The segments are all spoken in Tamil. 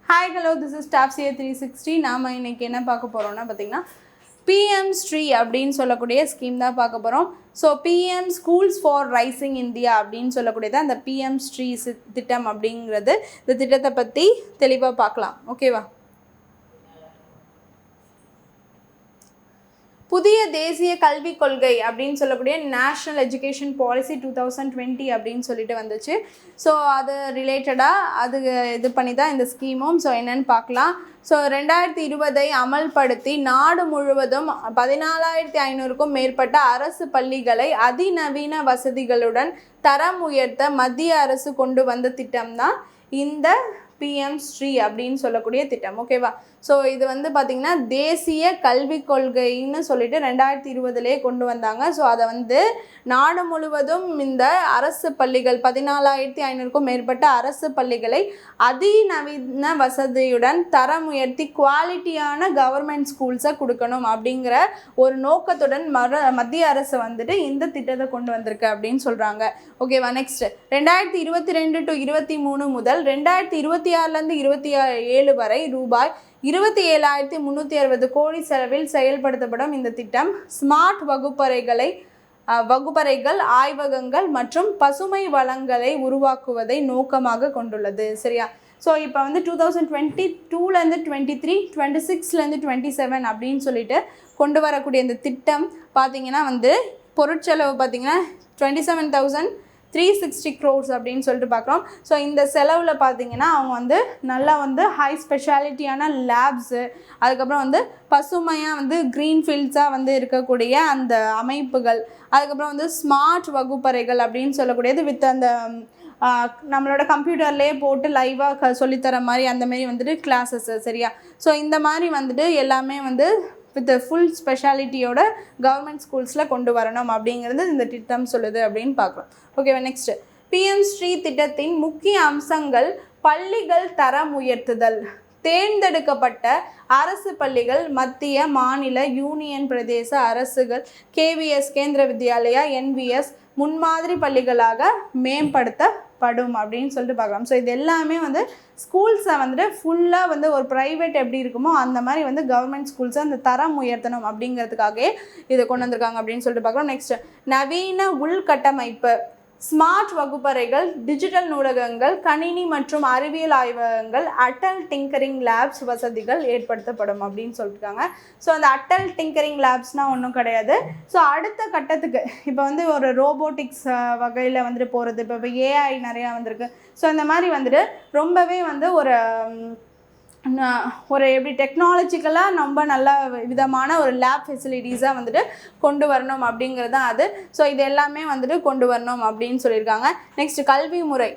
Hi, hello, this is Staff CA 360. நாம இன்னைக்கு என்ன பார்க்க போறோம்னா பாத்தீங்கன்னா PM ஸ்ரீ அப்படின்னு சொல்லக்கூடிய ஸ்கீம் தான் பார்க்க போறோம். So PM schools for rising India அப்படின்னு சொல்லக்கூடியது அந்த PM ஸ்ரீ திட்டம் அப்படிங்கிறது. இந்த திட்டத்தை பற்றி தெளிவாக பார்க்கலாம். ஓகேவா? புதிய தேசிய கல்விக் கொள்கை அப்படின்னு சொல்லக்கூடிய நேஷ்னல் எஜுகேஷன் பாலிசி 2020 அப்படின்னு சொல்லிட்டு வந்துச்சு. ஸோ அது ரிலேட்டடாக அது இது பண்ணி தான் இந்த ஸ்கீமும். ஸோ என்னென்னு பார்க்கலாம். ஸோ 2020 அமல்படுத்தி நாடு முழுவதும் 14,500க்கும் மேற்பட்ட அரசு பள்ளிகளை அதிநவீன வசதிகளுடன் தரம் உயர்த்த மத்திய அரசு கொண்டு வந்த திட்டம் தான் இந்த PM ஸ்ரீ அப்படின்னு சொல்லக்கூடிய திட்டம். ஓகேவா? ஸோ இது வந்து பார்த்திங்கன்னா தேசிய கல்விக் கொள்கைன்னு சொல்லிட்டு 2020 கொண்டு வந்தாங்க. ஸோ அதை வந்து நாடு முழுவதும் இந்த அரசு பள்ளிகள் 14,500க்கும் மேற்பட்ட அரசு பள்ளிகளை அதிநவீன வசதியுடன் தரம் உயர்த்தி குவாலிட்டியான கவர்மெண்ட் ஸ்கூல்ஸை கொடுக்கணும் அப்படிங்கிற ஒரு நோக்கத்துடன் மத்திய அரசு வந்துட்டு இந்த திட்டத்தை கொண்டு வந்திருக்கு அப்படின்னு சொல்கிறாங்க. ஓகேவா? நெக்ஸ்ட் 2022 to 23 முதல் 2026 27 வரை ரூபாய் 27,360 கோடி செலவில் செயல்படுத்தப்படும் இந்த திட்டம் ஸ்மார்ட் வகுப்பறைகள் ஆய்வகங்கள் மற்றும் பசுமை வளங்களை உருவாக்குவதை நோக்கமாக கொண்டுள்ளது. சரியா? ஸோ இப்போ வந்து 2022 23 26 27 அப்படின்னு சொல்லிட்டு கொண்டு வரக்கூடிய இந்த திட்டம் பார்த்திங்கன்னா வந்து பொருட்செலவு பார்த்திங்கன்னா 27,360 crores அப்படின்னு சொல்லிட்டு பார்க்குறோம். ஸோ இந்த செலவில் பார்த்தீங்கன்னா அவங்க வந்து நல்லா வந்து ஹை ஸ்பெஷாலிட்டியான லேப்ஸு, அதுக்கப்புறம் வந்து பசுமையாக வந்து க்ரீன் ஃபீல்ட்ஸாக வந்து இருக்கக்கூடிய அந்த அமைப்புகள், அதுக்கப்புறம் வந்து ஸ்மார்ட் வகுப்பறைகள் அப்படின்னு சொல்லக்கூடியது வித் அந்த நம்மளோட கம்ப்யூட்டர்லேயே போட்டு லைவாக சொல்லித்தர மாதிரி அந்தமாரி வந்துட்டு கிளாஸஸ்ஸு. சரியா? ஸோ இந்த மாதிரி வந்துட்டு எல்லாமே வந்து வித் ஃபுல் ஸ்பெஷாலிட்டியோட கவர்மெண்ட் ஸ்கூல்ஸில் கொண்டு வரணும் அப்படிங்கிறது இந்த திட்டம் சொல்லுது அப்படின்னு பார்க்குறோம். ஓகேவா? நெக்ஸ்ட்டு PM ஸ்ரீ திட்டத்தின் முக்கிய அம்சங்கள் பள்ளிகள் தரம் உயர்த்துதல். தேர்ந்தெடுக்கப்பட்ட அரசு பள்ளிகள் மத்திய மாநில யூனியன் பிரதேச அரசுகள் KVS கேந்திர வித்யாலயா NVS முன்மாதிரி பள்ளிகளாக மேம்படுத்தப்படும் அப்படின்னு சொல்லிட்டு பார்க்கலாம். ஸோ இது எல்லாமே வந்து ஸ்கூல்ஸை வந்துட்டு ஃபுல்லாக வந்து ஒரு ப்ரைவேட் எப்படி இருக்குமோ அந்த மாதிரி வந்து கவர்மெண்ட் ஸ்கூல்ஸை அந்த தரம் உயர்த்தணும் அப்படிங்கிறதுக்காகவே இதை கொண்டு வந்திருக்காங்க அப்படின்னு சொல்லிட்டு பார்க்கலாம். நெக்ஸ்ட் நவீன உள்கட்டமைப்பு, ஸ்மார்ட் வகுப்பறைகள், டிஜிட்டல் நூலகங்கள், கணினி மற்றும் அறிவியல் ஆய்வகங்கள், அட்டல் டிங்கரிங் லேப்ஸ் வசதிகள் ஏற்படுத்தப்படும் அப்படின்னு சொல்லியிருக்காங்க. ஸோ அந்த அட்டல் டிங்கரிங் லேப்ஸ்னால் ஒன்றும் கிடையாது. ஸோ அடுத்த கட்டத்துக்கு இப்போ வந்து ஒரு ரோபோட்டிக்ஸ் வகையில் வந்துட்டு போகிறது, இப்போ AI நிறையா வந்திருக்கு. ஸோ இந்த மாதிரி வந்துட்டு ரொம்பவே வந்து ஒரு எப்படி டெக்னாலஜிக்கலாக ரொம்ப நல்ல விதமான ஒரு லேப் ஃபெசிலிட்டிஸாக வந்துட்டு கொண்டு வரணும் அப்படிங்கிறது தான் அது. ஸோ இது எல்லாமே வந்துட்டு கொண்டு வரணும் அப்படின்னு சொல்லியிருக்காங்க. நெக்ஸ்ட் கல்வி முறை,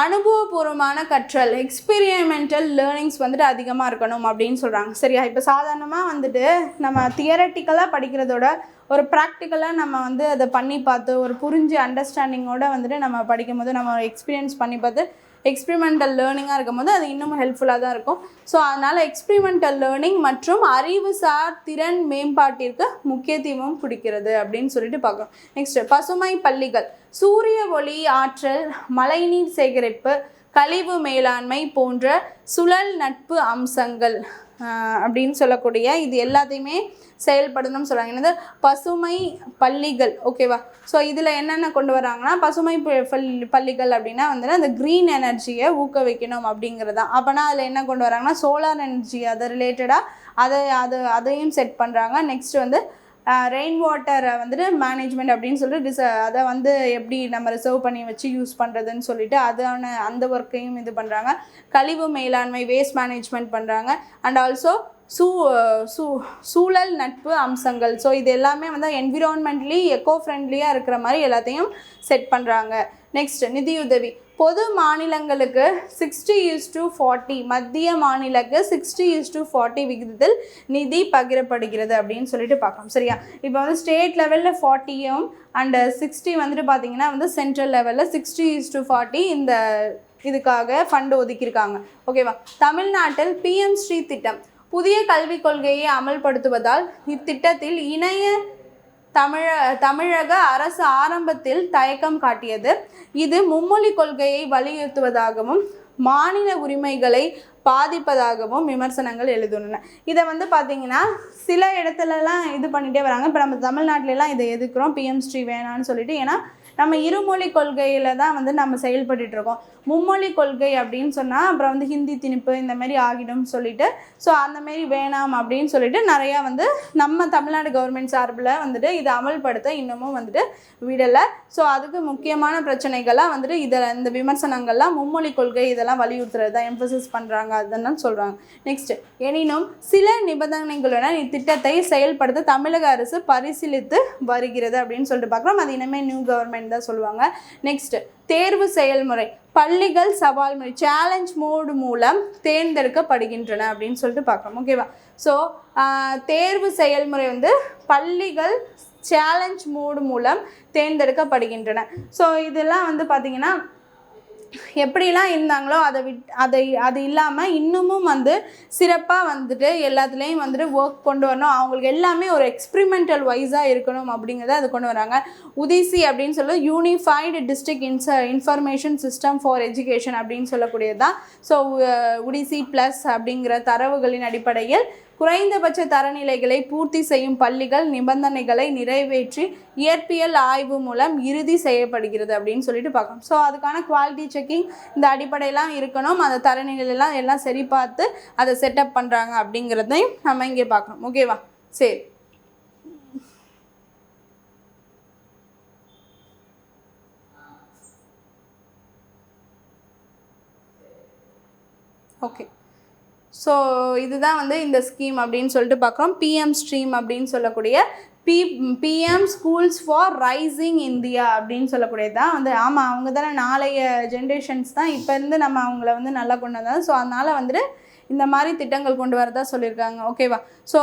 அனுபவபூர்வமான கற்றல், எக்ஸ்பீரியமெண்டல் லேர்னிங்ஸ் வந்துட்டு அதிகமாக இருக்கணும் அப்படின்னு சொல்கிறாங்க. சரியா? இப்போ சாதாரணமாக வந்துட்டு நம்ம தியரட்டிக்கலாக படிக்கிறதோட ஒரு ப்ராக்டிக்கலாக நம்ம வந்து அதை பண்ணி பார்த்து ஒரு புரிஞ்சு அண்டர்ஸ்டாண்டிங்கோடு வந்துட்டு நம்ம படிக்கும் போது நம்ம எக்ஸ்பீரியன்ஸ் பண்ணி பார்த்து எக்ஸ்பிரிமெண்டல் லேர்னிங்காக இருக்கும் போது அது இன்னும் ஹெல்ப்ஃபுல்லாக தான் இருக்கும். ஸோ அதனால் எக்ஸ்பிரிமெண்டல் லேர்னிங் மற்றும் அறிவுசார் திறன் மேம்பாட்டிற்கு முக்கியத்துவம் கொடுக்கிறது அப்படின்னு சொல்லிட்டு பார்க்குறோம். நெக்ஸ்ட் பசுமை பள்ளிகள், சூரிய ஒளி ஆற்றல், மழைநீர் சேகரிப்பு, கழிவு மேலாண்மை போன்ற சுழல் நட்பு அம்சங்கள் அப்படின்னு சொல்லக்கூடிய இது எல்லாத்தையுமே செயல்படணும்னு சொல்கிறாங்க. என்னது? பசுமை பள்ளிகள். ஓகேவா? ஸோ இதில் என்னென்ன கொண்டு வராங்கன்னா பசுமை பள்ளிகள் அப்படின்னா வந்துட்டு அந்த க்ரீன் எனர்ஜியை ஊக்குவிக்கணும் அப்படிங்கிறது தான். அப்போனா அதில் என்ன கொண்டு வராங்கன்னா சோலார் எனர்ஜி அதை ரிலேட்டடாக அதையும் செட் பண்ணுறாங்க. நெக்ஸ்ட் வந்து ரெயின் வாட்டரை வந்துட்டு மேனேஜ்மெண்ட் அப்படின்னு சொல்லிட்டு அதை வந்து எப்படி நம்ம ரிசர்வ் பண்ணி வச்சு யூஸ் பண்ணுறதுன்னு சொல்லிட்டு அந்த ஒர்க்கையும் இது பண்ணுறாங்க. கழிவு மேலாண்மை வேஸ்ட் மேனேஜ்மெண்ட் பண்ணுறாங்க. அண்ட் ஆல்சோ சூழல் நட்பு அம்சங்கள். ஸோ இது எல்லாமே வந்து என்விரான்மெண்ட்லி எக்கோ ஃப்ரெண்ட்லியாக இருக்கிற மாதிரி எல்லாத்தையும் செட் பண்ணுறாங்க. நெக்ஸ்ட் நிதியுதவி, பொது மாநிலங்களுக்கு 60:40, மத்திய மாநிலக்கு 60:40 விகிதத்தில் நிதி பகிரப்படுகிறது அப்படின்னு சொல்லிட்டு பார்க்கலாம். சரியா? இப்போ வந்து ஸ்டேட் லெவலில் 40யும் அண்ட் 60 வந்துட்டு பார்த்திங்கன்னா வந்து சென்ட்ரல் லெவலில் 60:40 இந்த இதுக்காக ஃபண்டு ஒதுக்கியிருக்காங்க. ஓகேவா? தமிழ்நாட்டில் PM ஸ்ரீ திட்டம் புதிய கல்விக் கொள்கையை அமல்படுத்துவதால் இத்திட்டத்தில் இணைய தமிழக அரசு ஆரம்பத்தில் தயக்கம் காட்டியது. இது மும்மொழி கொள்கையை வலியுறுத்துவதாகவும் மாநில உரிமைகளை பாதிப்பதாகவும் விமர்சனங்கள் எழுதுன. இதை வந்து பார்த்தீங்கன்னா சில இடத்துலலாம் இது பண்ணிகிட்டே வராங்க. இப்போ நம்ம தமிழ்நாட்டிலலாம் இதை எதுக்குறோம், பிஎம் ஸ்ரீ வேணான்னு சொல்லிட்டு. ஏன்னா நம்ம இருமொழி கொள்கையில் தான் வந்து நம்ம செயல்பட்டுருக்கோம். மும்மொழி கொள்கை அப்படின்னு சொன்னால் அப்புறம் வந்து ஹிந்தி திணிப்பு இந்த மாதிரி ஆகிடும்னு சொல்லிட்டு, ஸோ அந்தமாரி வேணாம் அப்படின்னு சொல்லிட்டு நிறையா வந்து நம்ம தமிழ்நாடு கவர்மெண்ட் சார்பில் வந்துட்டு இதை அமல்படுத்த இன்னமும் வந்துட்டு விடலை. ஸோ அதுக்கு முக்கியமான பிரச்சனைகள்லாம் வந்துட்டு இதில் இந்த விமர்சனங்கள்லாம் மும்மொழி கொள்கை இதெல்லாம் வலியுறுத்துறது தான், எம்பசஸ் பண்ணுறாங்க, அதுதான் சொல்கிறாங்க. நெக்ஸ்ட், எனினும் சில நிபந்தனைகளுடன் இத்திட்டத்தை செயல்படுத்த தமிழக அரசு பரிசீலித்து வருகிறது அப்படின்னு சொல்லிட்டு பார்க்குறோம். அது இனிமேல் நியூ கவர்மெண்ட் தான் சொல்லுவாங்க. நெக்ஸ்ட், தேர்வு செயல்முறை பள்ளிகள் சவால் முறை சேலஞ்ச் மோடு மூலம் தேர்ந்தெடுக்கப்படுகின்றன அப்படின்னு சொல்லிட்டு பார்க்குறோம். ஓகேவா? ஸோ தேர்வு செயல்முறை வந்து பள்ளிகள் சேலஞ்ச் மோடு மூலம் தேர்ந்தெடுக்கப்படுகின்றன. ஸோ இதெல்லாம் வந்து பார்த்திங்கன்னா எப்படிலாம் இருந்தாங்களோ அது இல்லாமல் இன்னமும் வந்து சிறப்பாக வந்துட்டு எல்லாத்துலேயும் வந்துட்டு ஒர்க் கொண்டு வரணும், அவங்களுக்கு எல்லாமே ஒரு எக்ஸ்பிரிமெண்டல் வைஸாக இருக்கணும் அப்படிங்கிறத அது கொண்டு வராங்க. உதிசி அப்படின்னு சொல்லி unified district information system for education அப்படின்னு சொல்லக்கூடியது தான். ஸோ உடிசி ப்ளஸ் அப்படிங்கிற தரவுகளின் அடிப்படையில் குறைந்தபட்ச தரநிலைகளை பூர்த்தி செய்யும் பள்ளிகள் நிபந்தனைகளை நிறைவேற்றி இயற்பியல் ஆய்வு மூலம் இறுதி செய்யப்படுகிறது அப்படின்னு சொல்லிட்டு பார்க்கணும். ஸோ அதுக்கான குவாலிட்டி செக்கிங் இந்த அடிப்படையெல்லாம் இருக்கணும். அந்த தரநிலையெல்லாம் எல்லாம் சரி பார்த்து அதை செட்டப் பண்ணுறாங்க அப்படிங்கிறதையும் நம்ம இங்கே பார்க்கணும். ஓகேவா? சரி, ஓகே. ஸோ இதுதான் வந்து இந்த ஸ்கீம் அப்படின்னு சொல்லிட்டு பார்க்குறோம். பிஎம் ஸ்ட்ரீம் அப்படின்னு சொல்லக்கூடிய பிஎம் ஸ்கூல்ஸ் ஃபார் ரைசிங் இந்தியா அப்படின்னு சொல்லக்கூடியது தான் வந்து. ஆமாம், அவங்க தானே நாளைய ஜென்ரேஷன்ஸ் தான், இப்போ இருந்து நம்ம அவங்கள வந்து நல்லா கொண்டு வந்தாங்க. ஸோ அதனால் வந்துட்டு இந்த மாதிரி திட்டங்கள் கொண்டு வரதா சொல்லியிருக்காங்க. ஓகேவா? ஸோ